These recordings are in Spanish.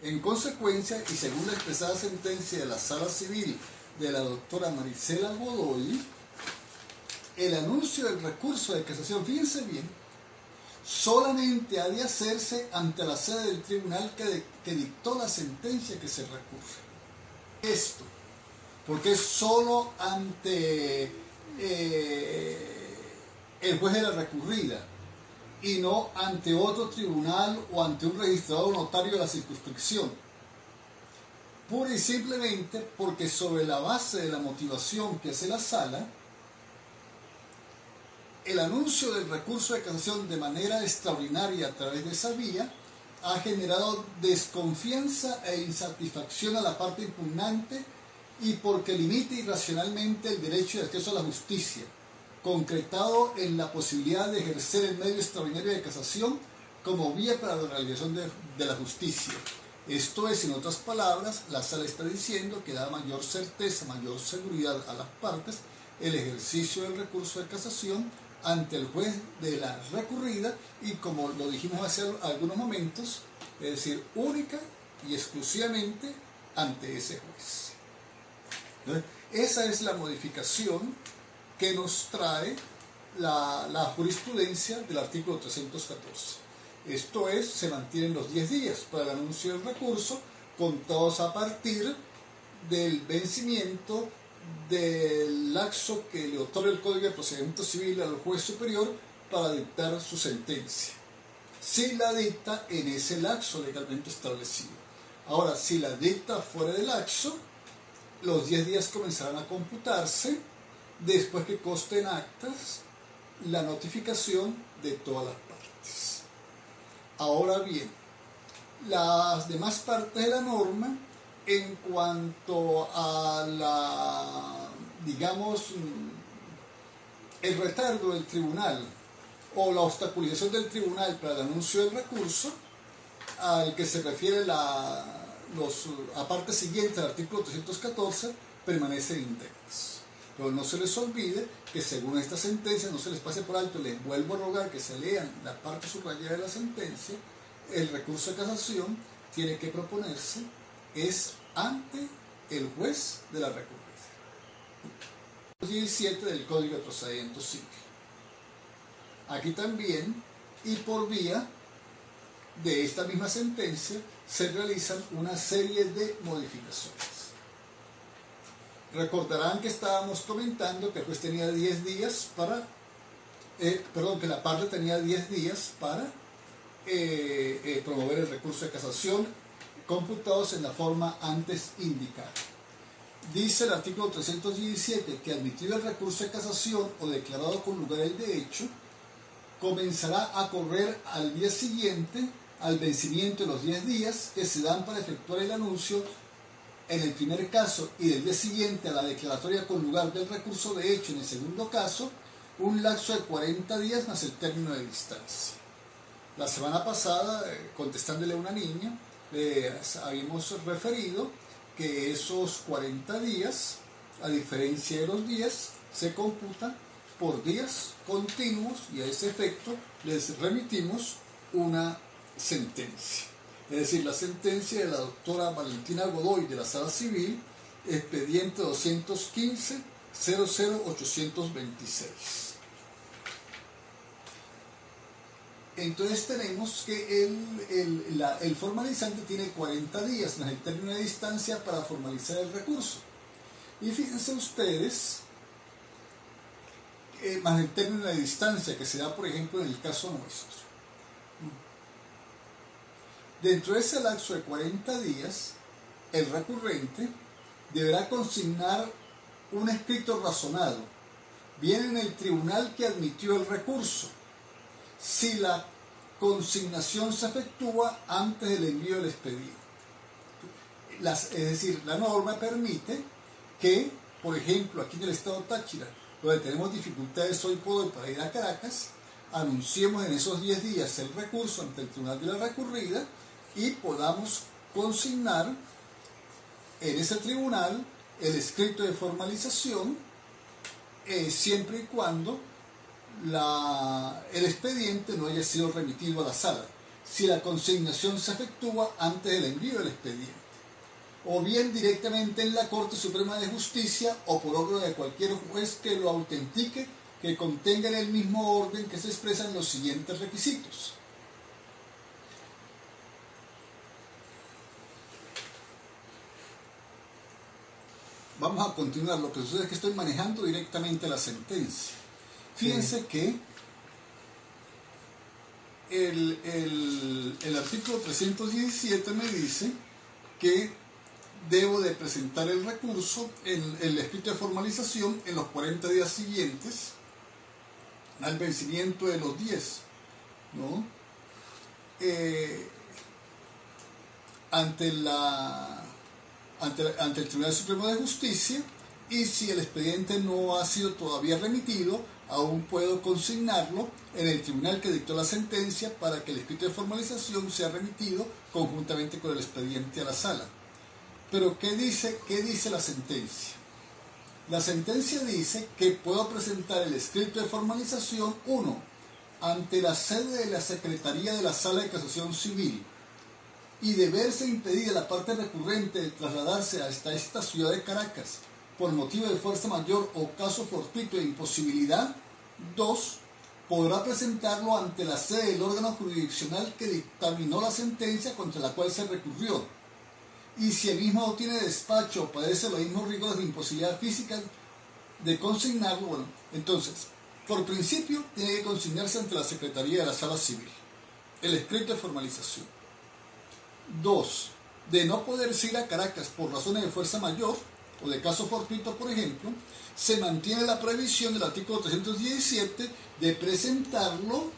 En consecuencia, y según la expresada sentencia de la Sala Civil de la doctora Marisela Godoy, el anuncio del recurso de casación, fíjense bien, solamente ha de hacerse ante la sede del tribunal que dictó la sentencia que se recurre. Esto, porque es solo ante el juez de la recurrida y no ante otro tribunal o ante un registrador notario de la circunscripción. Pura y simplemente porque sobre la base de la motivación que hace la sala, el anuncio del recurso de casación de manera extraordinaria a través de esa vía ha generado desconfianza e insatisfacción a la parte impugnante y porque limita irracionalmente el derecho de acceso a la justicia, concretado en la posibilidad de ejercer el medio extraordinario de casación como vía para la realización de la justicia. Esto es, en otras palabras, la sala está diciendo que da mayor certeza, mayor seguridad a las partes el ejercicio del recurso de casación ante el juez de la recurrida y, como lo dijimos hace algunos momentos, es decir, única y exclusivamente ante ese juez. Entonces, esa es la modificación que nos trae la jurisprudencia del artículo 314. Esto es, se mantienen los 10 días para el anuncio del recurso, contados a partir del vencimiento del lapso que le otorga el Código de Procedimiento Civil al juez superior para dictar su sentencia, si la dicta en ese lapso legalmente establecido. Ahora, si la dicta fuera del lapso, los 10 días comenzarán a computarse después que conste en actas la notificación de todas las partes. Ahora bien, las demás partes de la norma, en cuanto a el retardo del tribunal o la obstaculización del tribunal para el anuncio del recurso, al que se refiere la parte siguiente del artículo 314, permanecen intactas. Pero no se les olvide que según esta sentencia, no se les pase por alto, les vuelvo a rogar que se lean la parte subrayada de la sentencia, el recurso de casación tiene que proponerse es ante el juez de la recurrencia. 17 del Código de Procedimiento Civil. Aquí también, y por vía de esta misma sentencia, se realizan una serie de modificaciones. Recordarán que estábamos comentando que el juez tenía 10 días para, que la parte tenía 10 días para promover el recurso de casación, computados en la forma antes indicada. Dice el artículo 317 que admitido el recurso de casación o declarado con lugar el de hecho, comenzará a correr al día siguiente al vencimiento de los 10 días que se dan para efectuar el anuncio en el primer caso y del día siguiente a la declaratoria con lugar del recurso de hecho en el segundo caso, un lapso de 40 días más el término de distancia. La semana pasada, contestándole a una niña, habíamos referido que esos 40 días, a diferencia de los días, se computan por días continuos y a ese efecto les remitimos una sentencia. Es decir, la sentencia de la doctora Valentina Godoy de la Sala Civil, expediente 215-00826. Entonces tenemos que el formalizante tiene 40 días más el término de distancia para formalizar el recurso. Y fíjense ustedes, más el término de distancia que se da, por ejemplo, en el caso nuestro. Dentro de ese lapso de 40 días, el recurrente deberá consignar un escrito razonado, bien en el tribunal que admitió el recurso, si la consignación se efectúa antes del envío del expediente. Es decir, la norma permite que, por ejemplo, aquí en el estado Táchira, donde tenemos dificultades hoy por hoy para ir a Caracas, anunciemos en esos 10 días el recurso ante el tribunal de la recurrida y podamos consignar en ese tribunal el escrito de formalización siempre y cuando el expediente no haya sido remitido a la sala. si la consignación se efectúa antes del envío del expediente, o bien directamente en la Corte Suprema de Justicia o por orden de cualquier juez que lo autentique, que contenga en el mismo orden que se expresan los siguientes requisitos. Vamos a continuar. Lo que sucede es que estoy manejando directamente la sentencia. Fíjense que el artículo 317 me dice que debo de presentar el recurso en el escrito de formalización en los 40 días siguientes al vencimiento de los 10, ¿no? Ante el Tribunal Supremo de Justicia, y si el expediente no ha sido todavía remitido, aún puedo consignarlo en el tribunal que dictó la sentencia para que el escrito de formalización sea remitido conjuntamente con el expediente a la sala. Pero ¿qué dice la sentencia? La sentencia dice que puedo presentar el escrito de formalización, 1, ante la sede de la Secretaría de la Sala de Casación Civil, y de verse impedida la parte recurrente de trasladarse hasta esta ciudad de Caracas por motivo de fuerza mayor o caso fortuito de imposibilidad. 2, podrá presentarlo ante la sede del órgano jurisdiccional que dictaminó la sentencia contra la cual se recurrió. Y si el mismo no tiene despacho o padece los mismos rigores de imposibilidad física de consignarlo, bueno, entonces, por principio, tiene que consignarse ante la Secretaría de la Sala Civil el escrito de formalización. 2, de no poderse ir a Caracas por razones de fuerza mayor o de caso fortuito, por ejemplo, se mantiene la prohibición del artículo 317 de presentarlo,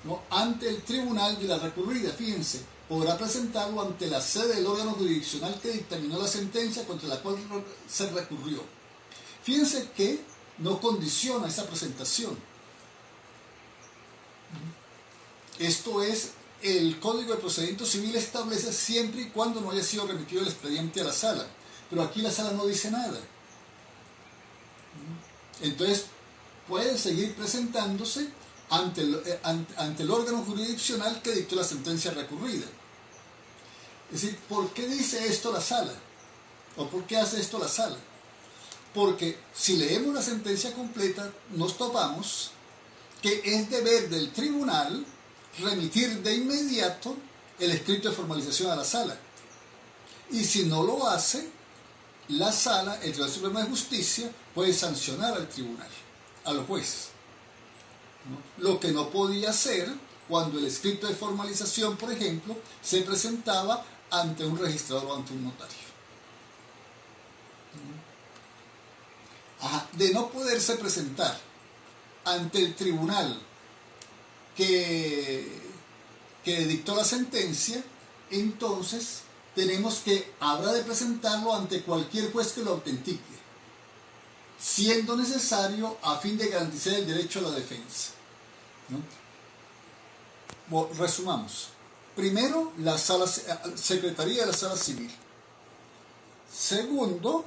¿no?, ante el tribunal de la recurrida. Fíjense, podrá presentarlo ante la sede del órgano jurisdiccional que dictaminó la sentencia contra la cual se recurrió. Fíjense que no condiciona esa presentación. Esto es, el Código de Procedimiento Civil establece siempre y cuando no haya sido remitido el expediente a la sala. Pero aquí la sala no dice nada. Entonces, puede seguir presentándose ante el órgano jurisdiccional que dictó la sentencia recurrida. Es decir, ¿por qué dice esto la sala? ¿O por qué hace esto la sala? Porque si leemos la sentencia completa, nos topamos que es deber del tribunal remitir de inmediato el escrito de formalización a la sala. Y si no lo hace, la sala, el Tribunal Supremo de Justicia, puede sancionar al tribunal, al juez, ¿no? Lo que no podía hacer cuando el escrito de formalización, por ejemplo, se presentaba ante un registrador o ante un notario. De no poderse presentar ante el tribunal que dictó la sentencia, entonces tenemos que habrá de presentarlo ante cualquier juez que lo autentique, siendo necesario a fin de garantizar el derecho a la defensa, ¿no? Bueno, resumamos. Primero, la Secretaría de la Sala Civil. Segundo,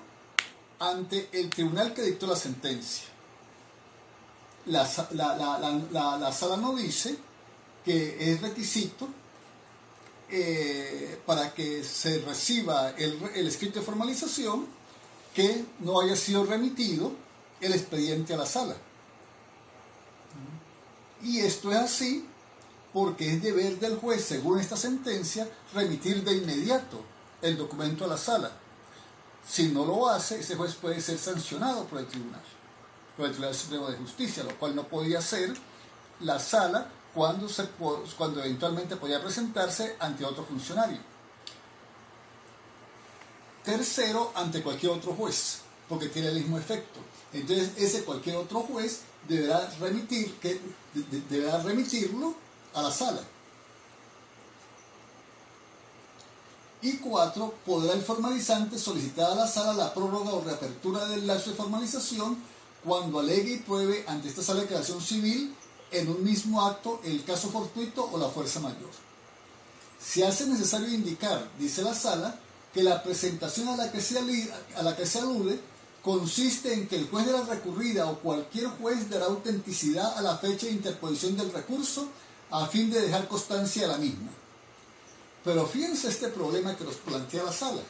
ante el tribunal que dictó la sentencia. La sala no dice que es requisito para que se reciba el escrito de formalización que no haya sido remitido el expediente a la sala. Y esto es así porque es deber del juez, según esta sentencia, remitir de inmediato el documento a la sala. Si no lo hace, ese juez puede ser sancionado por el Tribunal Supremo de Justicia, lo cual no podía hacer la sala cuando eventualmente podía presentarse ante otro funcionario. Tercero, ante cualquier otro juez, porque tiene el mismo efecto. Entonces, ese cualquier otro juez deberá remitirlo a la sala. Y 4, podrá el formalizante solicitar a la sala la prórroga o reapertura del lapso de formalización cuando alegue y pruebe ante esta sala de declaración civil en un mismo acto el caso fortuito o la fuerza mayor. Se hace necesario indicar, dice la sala, que la presentación a la que se alude consiste en que el juez de la recurrida o cualquier juez dará autenticidad a la fecha de interposición del recurso a fin de dejar constancia de la misma. Pero fíjense este problema que nos plantea la sala.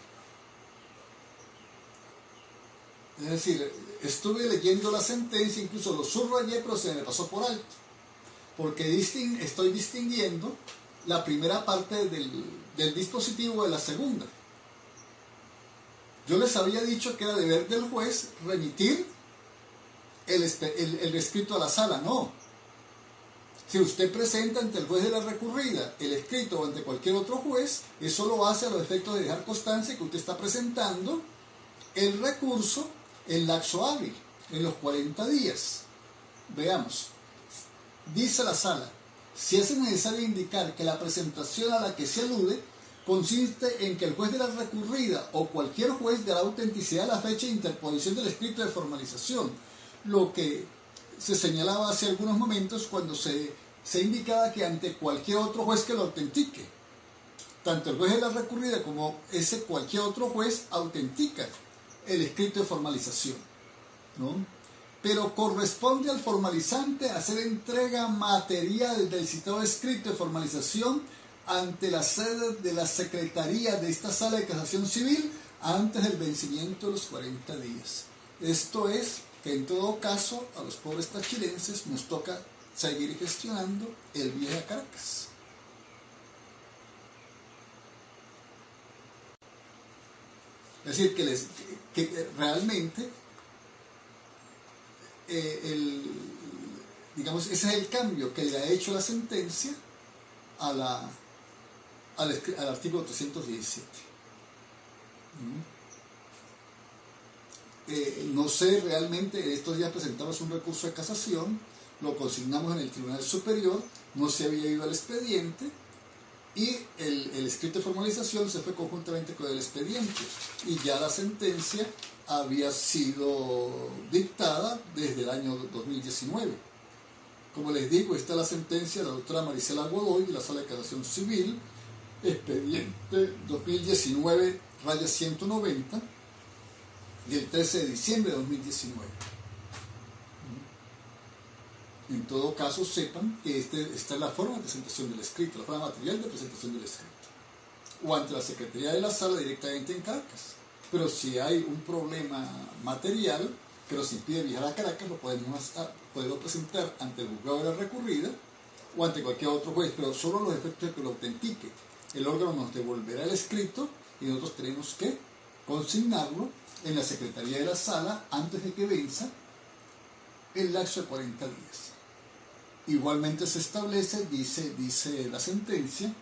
Es decir, estuve leyendo la sentencia, incluso lo subrayé, pero se me pasó por alto. Porque estoy distinguiendo la primera parte del dispositivo de la segunda. Yo les había dicho que era deber del juez remitir el escrito a la sala. No. Si usted presenta ante el juez de la recurrida el escrito o ante cualquier otro juez, eso lo hace a los efectos de dejar constancia que usted está presentando el recurso en lapso hábil, en los 40 días. Veamos. Dice la sala, si es necesario indicar que la presentación a la que se alude consiste en que el juez de la recurrida o cualquier juez de la autenticidad de la fecha de interposición del escrito de formalización, lo que se señalaba hace algunos momentos cuando se indicaba que ante cualquier otro juez que lo autentique, tanto el juez de la recurrida como ese cualquier otro juez autentica el escrito de formalización, ¿no? Pero corresponde al formalizante hacer entrega material del citado escrito de formalización ante la sede de la Secretaría de esta Sala de Casación Civil antes del vencimiento de los 40 días. Esto es que en todo caso a los pobres tachirenses nos toca seguir gestionando el viaje a Caracas. Es decir, que realmente digamos, ese es el cambio que le ha hecho la sentencia al artículo 317. No sé, realmente estos días presentamos un recurso de casación, lo consignamos en el Tribunal Superior, no se había ido al expediente y el escrito de formalización se fue conjuntamente con el expediente y ya la sentencia había sido dictada desde el año 2019. Como les digo, está la sentencia de la doctora Maricela Godoy de la Sala de Casación Civil, expediente 2019-190 del 13 de diciembre de 2019. En todo caso, sepan que esta es la forma de presentación del escrito, la forma material de presentación del escrito. O ante la Secretaría de la Sala directamente en Caracas. Pero si hay un problema material que nos impide viajar a Caracas, lo podemos presentar ante el juzgado de la recurrida o ante cualquier otro juez, pero solo a los efectos de que lo autentique. El órgano nos devolverá el escrito y nosotros tenemos que consignarlo en la Secretaría de la Sala antes de que venza el lapso de 40 días. Igualmente se establece, dice la sentencia,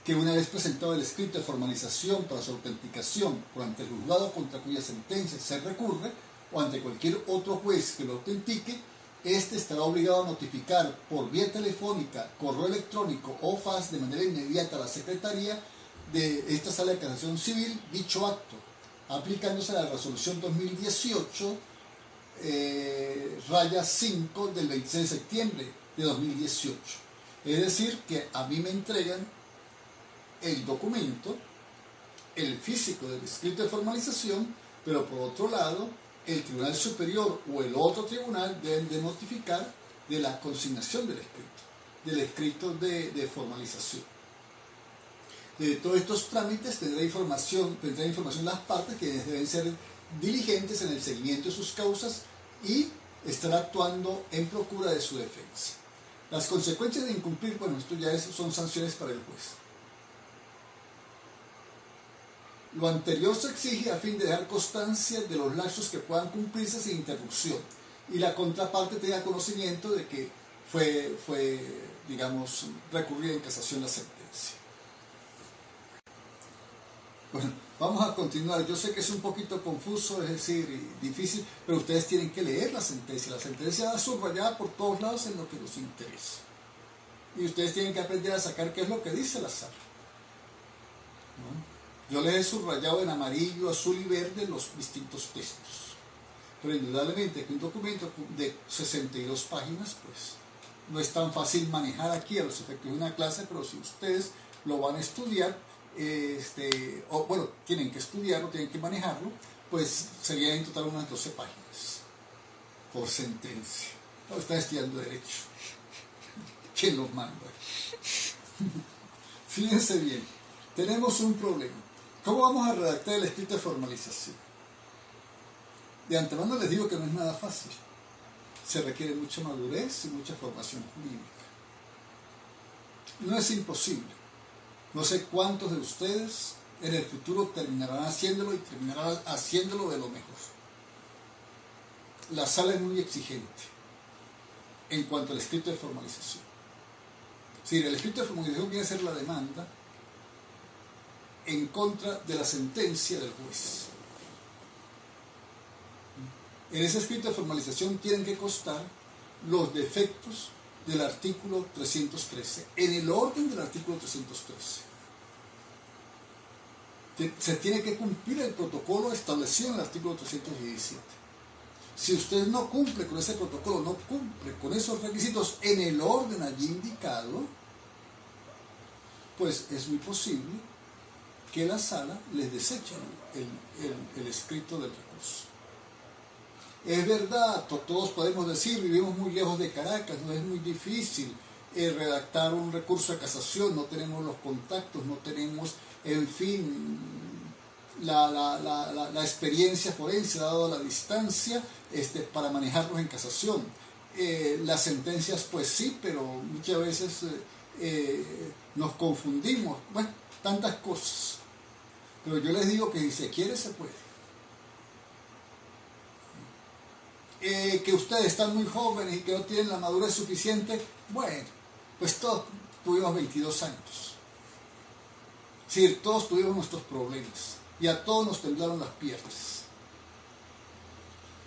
que una vez presentado el escrito de formalización para su autenticación por ante el juzgado contra cuya sentencia se recurre o ante cualquier otro juez que lo autentique, éste estará obligado a notificar por vía telefónica, correo electrónico o fax de manera inmediata a la Secretaría de esta Sala de Casación Civil dicho acto, aplicándose a la resolución 2018-5 del 26 de septiembre de 2018. Es decir, que a mí me entregan el documento, el físico del escrito de formalización, pero por otro lado, el Tribunal Superior o el otro tribunal deben de notificar de la consignación del escrito de formalización. De todos estos trámites tendrá información las partes que deben ser diligentes en el seguimiento de sus causas y estar actuando en procura de su defensa. Las consecuencias de incumplir, bueno, esto ya son sanciones para el juez. Lo anterior se exige a fin de dejar constancia de los lapsos que puedan cumplirse sin interrupción y la contraparte tenga conocimiento de que fue digamos, recurrida en casación la sentencia. Bueno, vamos a continuar. Yo sé que es un poquito confuso, es decir, difícil, pero ustedes tienen que leer la sentencia. La sentencia va subrayada por todos lados en lo que nos interesa. Y ustedes tienen que aprender a sacar qué es lo que dice la sala, ¿no? Yo les he subrayado en amarillo, azul y verde los distintos textos. Pero indudablemente que un documento de 62 páginas, pues, no es tan fácil manejar aquí a los efectos de una clase, pero si ustedes lo van a estudiar, o bueno, tienen que estudiarlo, tienen que manejarlo, pues serían en total unas 12 páginas por sentencia. No, están estudiando Derecho. ¿Quién los manda? Fíjense bien, tenemos un problema. ¿Cómo vamos a redactar el escrito de formalización? De antemano les digo que no es nada fácil. Se requiere mucha madurez y mucha formación jurídica. No es imposible. No sé cuántos de ustedes en el futuro terminarán haciéndolo y terminarán haciéndolo de lo mejor. La sala es muy exigente en cuanto al escrito de formalización. Sí, el escrito de formalización viene a ser la demanda en contra de la sentencia del juez. En ese escrito de formalización tienen que constar los defectos del artículo 313, en el orden del artículo 313. Se tiene que cumplir el protocolo establecido en el artículo 317. Si usted no cumple con ese protocolo, no cumple con esos requisitos en el orden allí indicado, pues es muy posible que la sala les deseche el escrito del recurso. Es verdad, todos podemos decir, vivimos muy lejos de Caracas, no es muy difícil redactar un recurso de casación, no tenemos los contactos, no tenemos, en fin, la experiencia forense dado la distancia para manejarlos en casación. Las sentencias, pues sí, pero muchas veces nos confundimos, bueno, tantas cosas. Pero yo les digo que si se quiere, se puede. Que ustedes están muy jóvenes y que no tienen la madurez suficiente, bueno, pues todos tuvimos 22 años. Sí, todos tuvimos nuestros problemas y a todos nos temblaron las piernas.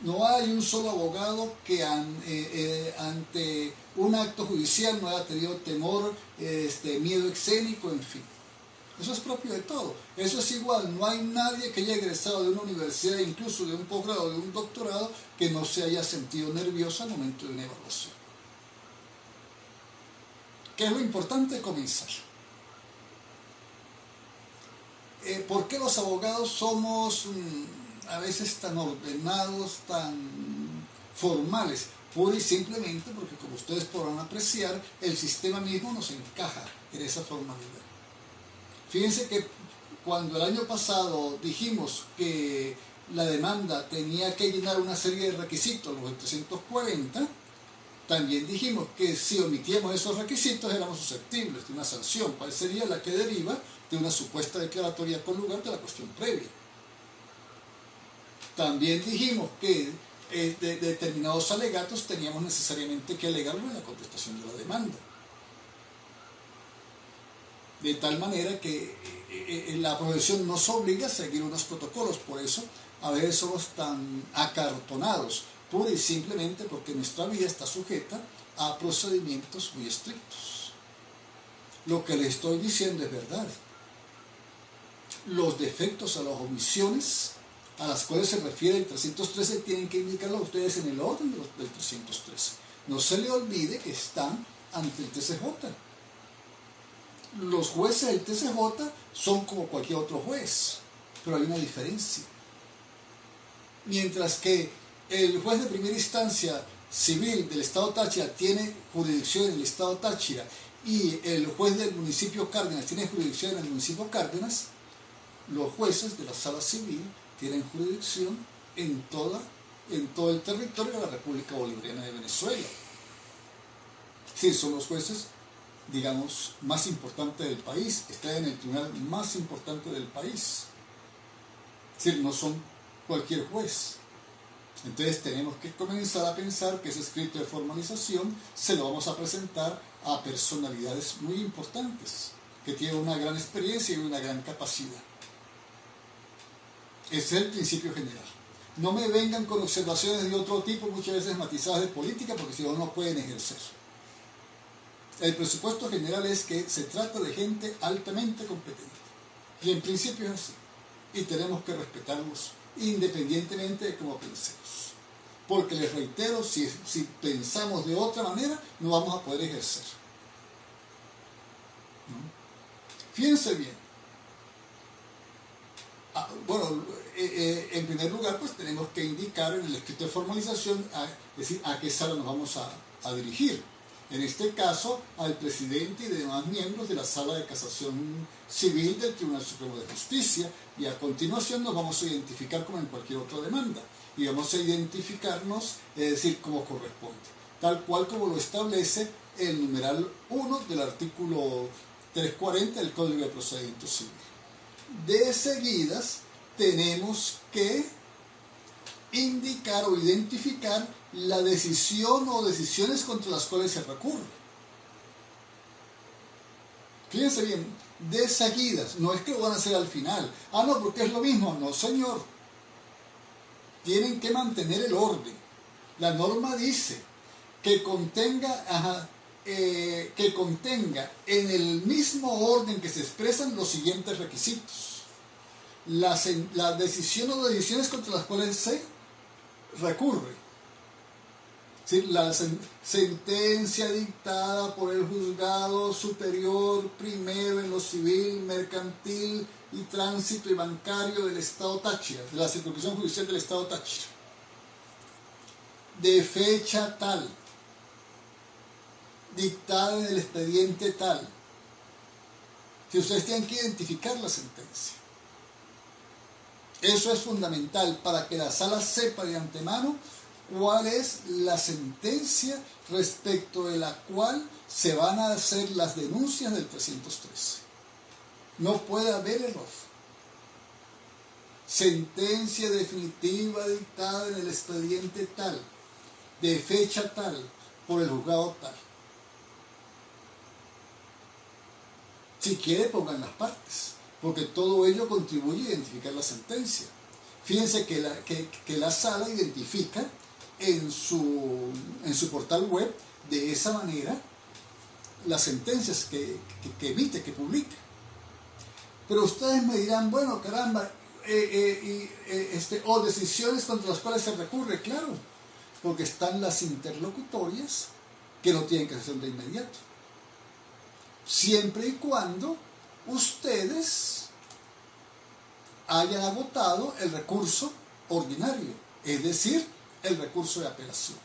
No hay un solo abogado que ante un acto judicial no haya tenido temor, miedo escénico, en fin. Eso es propio de todo. Eso es igual. No hay nadie que haya egresado de una universidad, incluso de un posgrado, de un doctorado, que no se haya sentido nervioso al momento de una evaluación. ¿Qué es lo importante? Comenzar. ¿Por qué los abogados somos a veces tan ordenados, tan formales? Pura y simplemente porque, como ustedes podrán apreciar, el sistema mismo nos encaja en esa formalidad. Fíjense que cuando el año pasado dijimos que la demanda tenía que llenar una serie de requisitos, los 340, también dijimos que si omitíamos esos requisitos éramos susceptibles de una sanción, cuál sería la que deriva de una supuesta declaratoria con lugar de la cuestión previa. También dijimos que de determinados alegatos teníamos necesariamente que alegarlo en la contestación de la demanda. De tal manera que la profesión nos obliga a seguir unos protocolos, por eso a veces somos tan acartonados, pura y simplemente porque nuestra vida está sujeta a procedimientos muy estrictos. Lo que les estoy diciendo es verdad. Los defectos a las omisiones a las cuales se refiere el 313 tienen que indicarlo a ustedes en el orden del 313. No se le olvide que están ante el TCJ. Los jueces del TCJ son como cualquier otro juez, pero hay una diferencia. Mientras que el juez de primera instancia civil del Estado Táchira tiene jurisdicción en el Estado Táchira y el juez del municipio Cárdenas tiene jurisdicción en el municipio Cárdenas, los jueces de la sala civil tienen jurisdicción en todo el territorio de la República Bolivariana de Venezuela. Sí, son los jueces, digamos, más importantes del país, están en el tribunal más importante del país. Es decir, no son cualquier juez. Entonces tenemos que comenzar a pensar que ese escrito de formalización se lo vamos a presentar a personalidades muy importantes, que tienen una gran experiencia y una gran capacidad. Ese es el principio general. No me vengan con observaciones de otro tipo, muchas veces matizadas de política, porque si no, no pueden ejercer. El presupuesto general es que se trata de gente altamente competente. Y en principio es así. Y tenemos que respetarlos independientemente de cómo pensemos. Porque les reitero, si pensamos de otra manera, no vamos a poder ejercer. Fíjense bien. En primer lugar, pues tenemos que indicar en el escrito de formalización, es decir, a qué sala nos vamos a dirigir. en este caso al presidente y demás miembros de la Sala de Casación Civil del Tribunal Supremo de Justicia, y a continuación nos vamos a identificar como en cualquier otra demanda, y vamos a identificarnos, es decir, como corresponde, tal cual como lo establece el numeral 1 del artículo 340 del Código de Procedimiento Civil. De seguidas tenemos que indicar o identificar la decisión o decisiones contra las cuales se recurre. Fíjense bien, de seguidas, no es que lo van a hacer al final. Ah, no, porque es lo mismo. No, señor. Tienen que mantener el orden. La norma dice que contenga en el mismo orden que se expresan los siguientes requisitos. La decisión o decisiones contra las cuales se recurre. ¿Sí? La sentencia dictada por el juzgado superior primero en lo civil, mercantil y tránsito y bancario del Estado Táchira, de la circunscripción judicial del Estado Táchira, de fecha tal, dictada en el expediente tal. Si ustedes tienen que identificar la sentencia. Eso es fundamental para que la sala sepa de antemano cuál es la sentencia respecto de la cual se van a hacer las denuncias del 313. No puede haber error. Sentencia definitiva dictada en el expediente tal, de fecha tal, por el juzgado tal. Si quiere, pongan las partes, porque todo ello contribuye a identificar la sentencia. Fíjense que la sala identifica en su portal web de esa manera las sentencias que emite, que publica. Pero ustedes me dirán, bueno, caramba, o decisiones contra las cuales se recurre, claro, porque están las interlocutorias que no tienen que hacer de inmediato. Siempre y cuando ustedes hayan agotado el recurso ordinario, es decir, el recurso de apelación.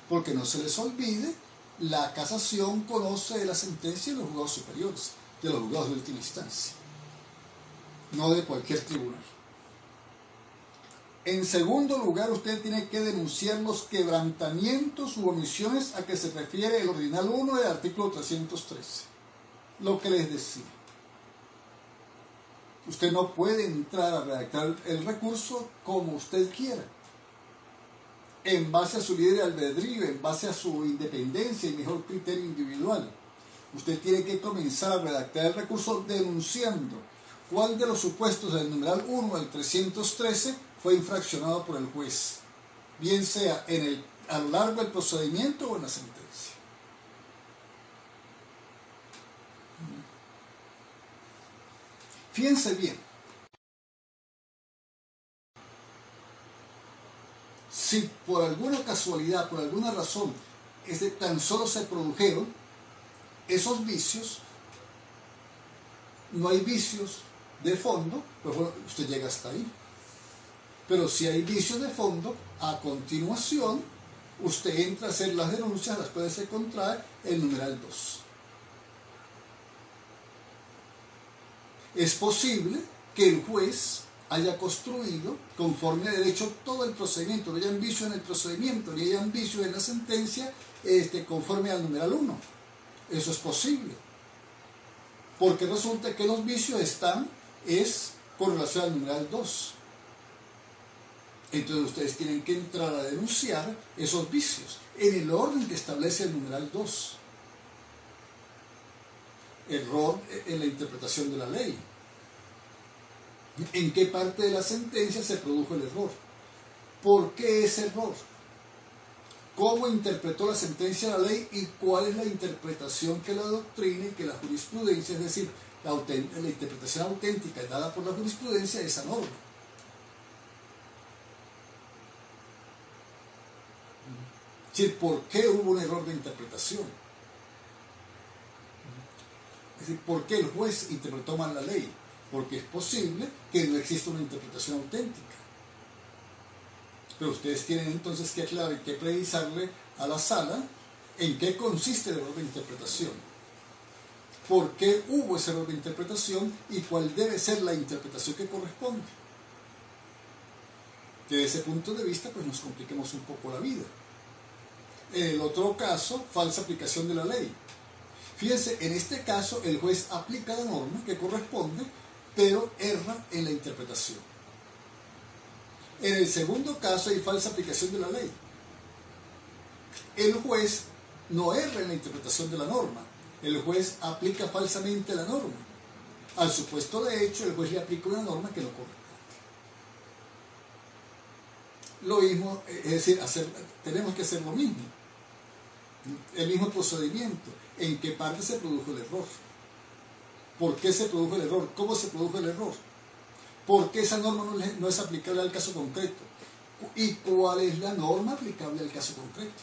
Porque no se les olvide, la casación conoce de la sentencia de los juzgados superiores, de los juzgados de última instancia, no de cualquier tribunal. En segundo lugar, usted tiene que denunciar los quebrantamientos u omisiones a que se refiere el ordinal 1 del artículo 313. Lo que les decía. Usted no puede entrar a redactar el recurso como usted quiera, en base a su libre albedrío, en base a su independencia y mejor criterio individual. Usted tiene que comenzar a redactar el recurso denunciando cuál de los supuestos del numeral 1 del 313 fue infraccionado por el juez, bien sea a lo largo del procedimiento o en la sentencia. Fíjense bien, si por alguna casualidad, por alguna razón, tan solo se produjeron esos vicios, no hay vicios de fondo, pues bueno, usted llega hasta ahí. Pero si hay vicios de fondo, a continuación, usted entra a hacer las denuncias, las cuales se contrae el numeral 2. Es posible que el juez haya construido conforme a derecho todo el procedimiento, no hayan vicios en el procedimiento, ni hayan vicios en la sentencia conforme al numeral 1. Eso es posible. Porque resulta que los vicios están con relación al numeral 2. Entonces ustedes tienen que entrar a denunciar esos vicios en el orden que establece el numeral 2. Error en la interpretación de la ley. ¿En qué parte de la sentencia se produjo el error? ¿Por qué ese error? ¿Cómo interpretó la sentencia la ley y cuál es la interpretación que la doctrina y que la jurisprudencia, es decir, la interpretación auténtica dada por la jurisprudencia de esa norma? Es decir, ¿por qué hubo un error de interpretación? Es decir, ¿por qué el juez interpretó mal la ley? Porque es posible que no exista una interpretación auténtica. Pero ustedes tienen entonces que aclarar y que precisarle a la sala ¿En qué consiste el error de interpretación? ¿Por qué hubo ese error de interpretación y cuál debe ser la interpretación que corresponde? Desde ese punto de vista, pues nos compliquemos un poco la vida. En el otro caso, falsa aplicación de la ley. Fíjense, en este caso el juez aplica la norma que corresponde, pero erra en la interpretación. En el segundo caso hay falsa aplicación de la ley. El juez no erra en la interpretación de la norma, el juez aplica falsamente la norma. Al supuesto de hecho, el juez le aplica una norma que no corresponde. Lo mismo, es decir, tenemos que hacer lo mismo. El mismo procedimiento. ¿En qué parte se produjo el error? ¿Por qué se produjo el error? ¿Cómo se produjo el error? ¿Por qué esa norma no es aplicable al caso concreto? ¿Y cuál es la norma aplicable al caso concreto?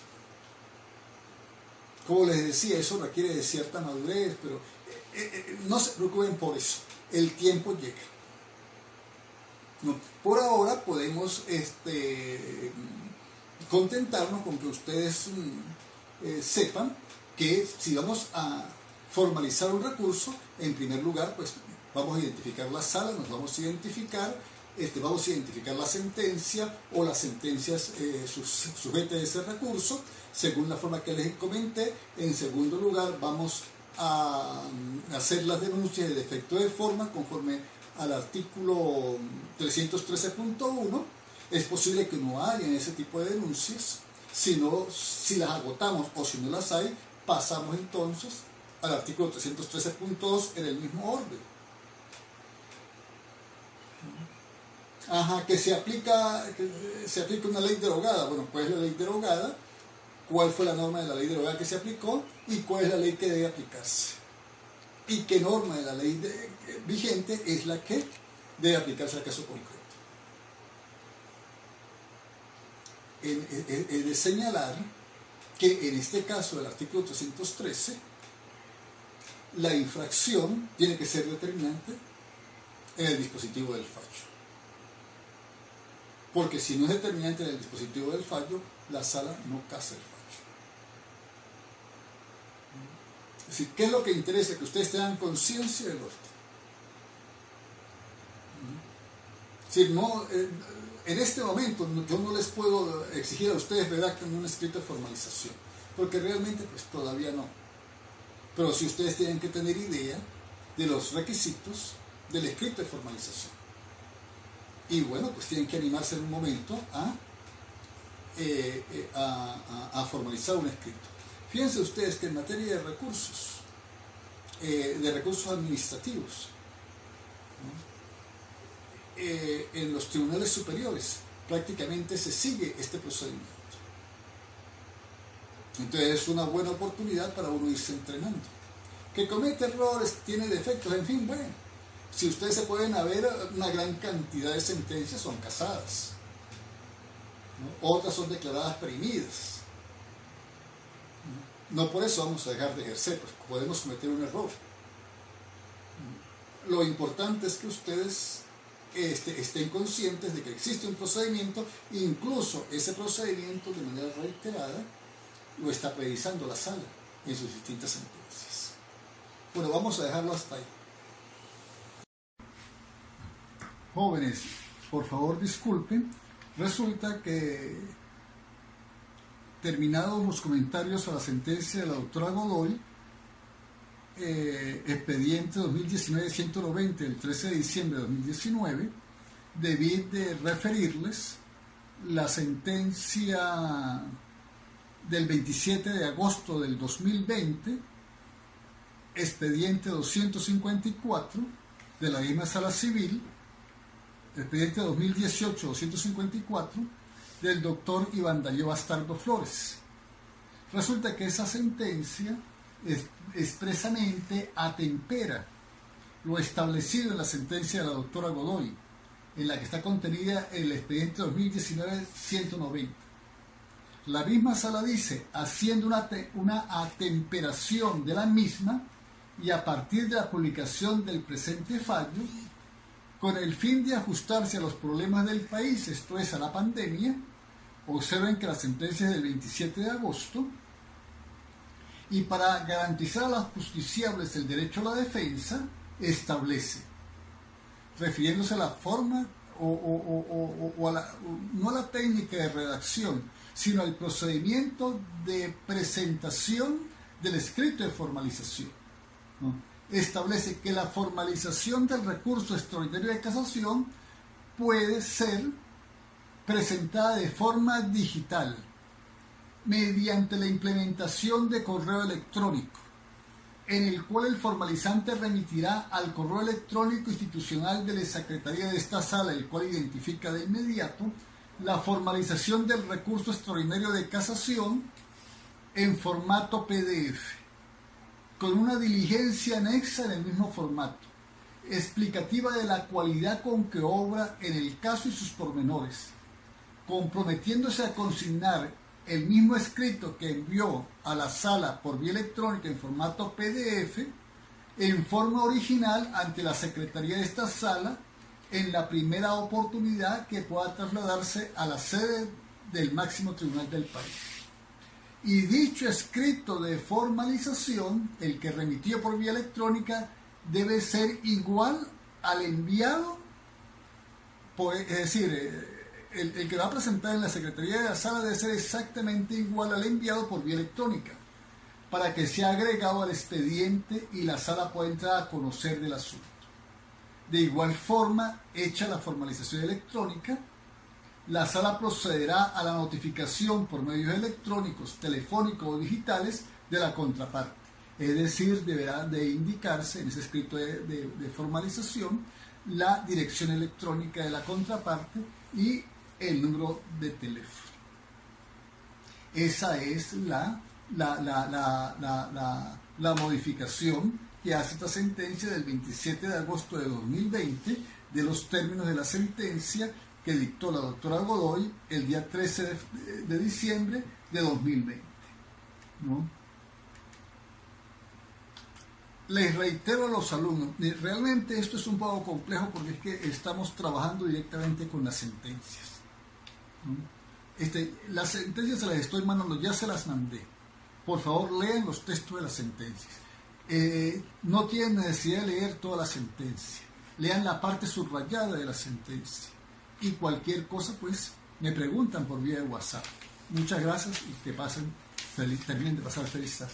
Como les decía, eso requiere de cierta madurez, pero no se preocupen por eso. El tiempo llega. No, por ahora podemos contentarnos con que ustedes sepan que si vamos a formalizar un recurso, en primer lugar, pues vamos a identificar la sala, nos vamos a identificar la sentencia o las sentencias sujetas a ese recurso, según la forma que les comenté. En segundo lugar, vamos a hacer las denuncias de defecto de forma conforme al artículo 313.1. Es posible que no haya ese tipo de denuncias. Si las agotamos o si no las hay, pasamos entonces al artículo 313.2 en el mismo orden. Que se aplica una ley derogada. Bueno, ¿cuál es la ley derogada? ¿Cuál fue la norma de la ley derogada que se aplicó? ¿Y cuál es la ley que debe aplicarse? ¿Y qué norma de la ley vigente es la que debe aplicarse al caso concreto? He de señalar que en este caso del artículo 313, la infracción tiene que ser determinante en el dispositivo del fallo. Porque si no es determinante en el dispositivo del fallo, la sala no casa el fallo. Es decir, ¿qué es lo que interesa? Que ustedes tengan conciencia del orden. Es decir, en este momento yo no les puedo exigir a ustedes redacten un escrito de formalización, porque realmente pues todavía no. Pero si ustedes tienen que tener idea de los requisitos del escrito de formalización. Y bueno, pues tienen que animarse en un momento a formalizar un escrito. Fíjense ustedes que en materia de recursos administrativos, ¿no? En los tribunales superiores prácticamente se sigue este procedimiento. Entonces es una buena oportunidad para uno irse entrenando. Que comete errores, tiene defectos, en fin, bueno. Si ustedes se pueden ver, una gran cantidad de sentencias son casadas, ¿no? Otras son declaradas perimidas. No por eso vamos a dejar de ejercer, pues podemos cometer un error. Lo importante es que ustedes estén conscientes de que existe un procedimiento, incluso ese procedimiento de manera reiterada lo está precisando la sala en sus distintas sentencias. Bueno, vamos a dejarlo hasta ahí. Jóvenes, por favor disculpen, resulta que terminados los comentarios a la sentencia de la doctora Godoy, expediente 2019-190 del 13 de diciembre de 2019, debí de referirles la sentencia del 27 de agosto del 2020, expediente 254 de la misma Sala Civil, expediente 2018-254 del doctor Iván Darío Bastardo Flores. Resulta que esa sentencia expresamente atempera lo establecido en la sentencia de la doctora Godoy, en la que está contenida el expediente 2019-190. La misma sala dice, haciendo una atemperación de la misma y a partir de la publicación del presente fallo, con el fin de ajustarse a los problemas del país, esto es, a la pandemia, observen que la sentencia es del 27 de agosto, y para garantizar a los justiciables el derecho a la defensa, establece, refiriéndose a la forma no a la técnica de redacción, sino al procedimiento de presentación del escrito de formalización, ¿no? Establece que la formalización del recurso extraordinario de casación puede ser presentada de forma digital, mediante la implementación de correo electrónico, en el cual el formalizante remitirá al correo electrónico institucional de la Secretaría de esta sala, el cual identifica de inmediato la formalización del recurso extraordinario de casación en formato PDF, con una diligencia anexa en el mismo formato, explicativa de la cualidad con que obra en el caso y sus pormenores, comprometiéndose a consignar el mismo escrito que envió a la sala por vía electrónica en formato PDF en forma original ante la Secretaría de esta sala en la primera oportunidad que pueda trasladarse a la sede del máximo tribunal del país. Y dicho escrito de formalización, el que remitió por vía electrónica, debe ser igual al enviado, es decir, el que va a presentar en la Secretaría de la Sala debe ser exactamente igual al enviado por vía electrónica, para que sea agregado al expediente y la Sala pueda entrar a conocer del asunto. De igual forma, hecha la formalización electrónica, la Sala procederá a la notificación por medios electrónicos, telefónicos o digitales de la contraparte. Es decir, deberá de indicarse en ese escrito de formalización la dirección electrónica de la contraparte y el número de teléfono. Esa es la modificación que hace esta sentencia del 27 de agosto de 2020 de los términos de la sentencia que dictó la doctora Godoy el día 13 de diciembre de 2020, ¿no? Les reitero a los alumnos, realmente esto es un poco complejo porque es que estamos trabajando directamente con las sentencias, ¿no? Las sentencias se las estoy mandando, ya se las mandé. Por favor, lean los textos de las sentencias. No tienen necesidad de leer toda la sentencia. Lean la parte subrayada de la sentencia. Y cualquier cosa, pues, me preguntan por vía de WhatsApp. Muchas gracias y que terminen de pasar feliz tarde.